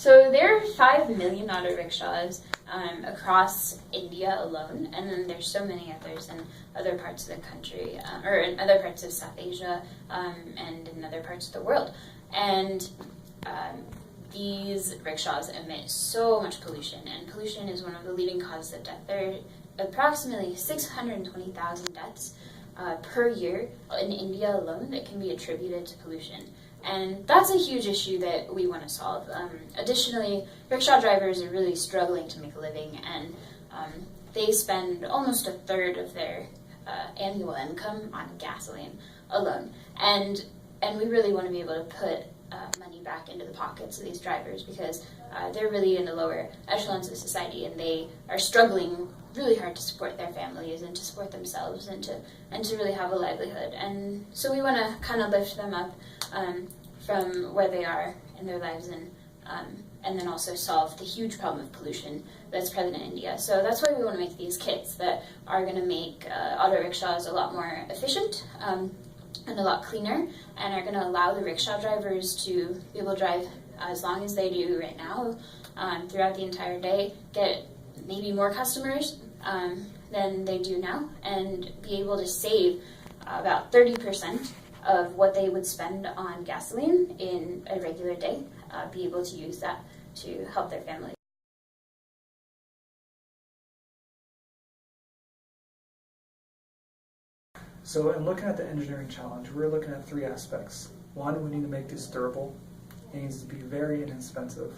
So there are 5 million auto rickshaws across India alone, and then there's so many others in other parts of the country, or in other parts of South Asia, and in other parts of the world. And these rickshaws emit so much pollution, and pollution is one of the leading causes of death. There are approximately 620,000 deaths per year in India alone that can be attributed to pollution. And that's a huge issue that we want to solve. Additionally, rickshaw drivers are really struggling to make a living, and they spend almost a third of their annual income on gasoline alone. And we really want to be able to put money back into the pockets of these drivers, because they're really in the lower echelons of society, and they are struggling really hard to support their families and to support themselves and to really have a livelihood. And so we want to kind of lift them up from where they are in their lives, and then also solve the huge problem of pollution that's present in India. So that's why we want to make these kits that are going to make auto rickshaws a lot more efficient and a lot cleaner, and are going to allow the rickshaw drivers to be able to drive as long as they do right now throughout the entire day, get maybe more customers than they do now, and be able to save about 30% of what they would spend on gasoline in a regular day, be able to use that to help their family. So in looking at the engineering challenge, we're looking at 3 aspects. One, we need to make this durable. It needs to be very inexpensive,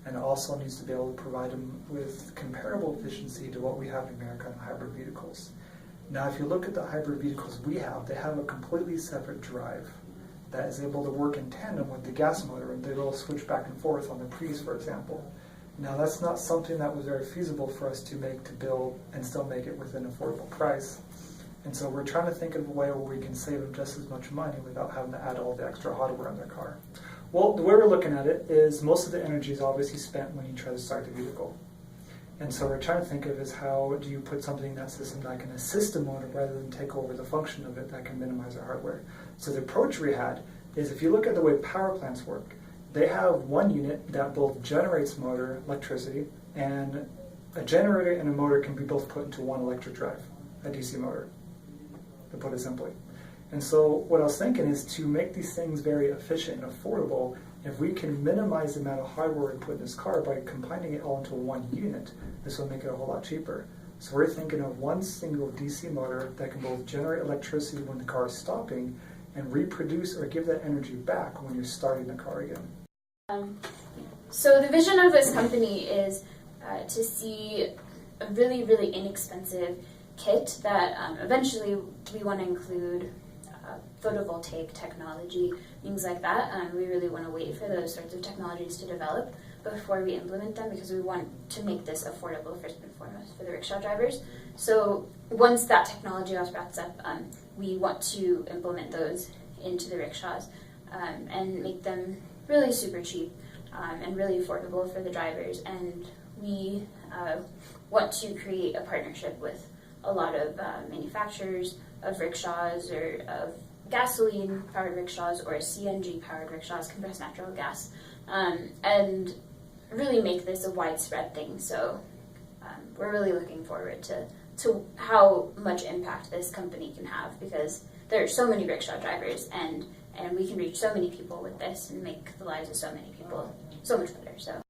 and it also needs to be able to provide them with comparable efficiency to what we have in America in hybrid vehicles. Now, if you look at the hybrid vehicles we have, they have a completely separate drive that is able to work in tandem with the gas motor, and they will switch back and forth on the Prius, for example. Now, that's not something that was very feasible for us to build, and still make it within an affordable price. And so we're trying to think of a way where we can save them just as much money without having to add all the extra hardware in their car. Well, the way we're looking at it is most of the energy is obviously spent when you try to start the vehicle. And so we're trying to think of is how do you put something in that system that can assist the motor rather than take over the function of it, that can minimize the hardware. So the approach we had is, if you look at the way power plants work, they have one unit that both generates motor electricity, and a generator and a motor can be both put into one electric drive, a DC motor, to put it simply. And so what I was thinking is to make these things very efficient and affordable, if we can minimize the amount of hardware we put in this car by combining it all into one unit, this will make it a whole lot cheaper. So we're thinking of one single DC motor that can both generate electricity when the car is stopping and reproduce or give that energy back when you're starting the car again. So the vision of this company is to see a really, really inexpensive kit that eventually we want to include photovoltaic technology, things like that. We really want to wait for those sorts of technologies to develop before we implement them, because we want to make this affordable first and foremost for the rickshaw drivers. So once that technology is wrapped up, we want to implement those into the rickshaws and make them really super cheap and really affordable for the drivers. And we want to create a partnership with a lot of manufacturers of rickshaws, or of gasoline-powered rickshaws, or CNG-powered rickshaws, compressed natural gas, and really make this a widespread thing. So we're really looking forward to how much impact this company can have, because there are so many rickshaw drivers, and we can reach so many people with this and make the lives of so many people so much better. So.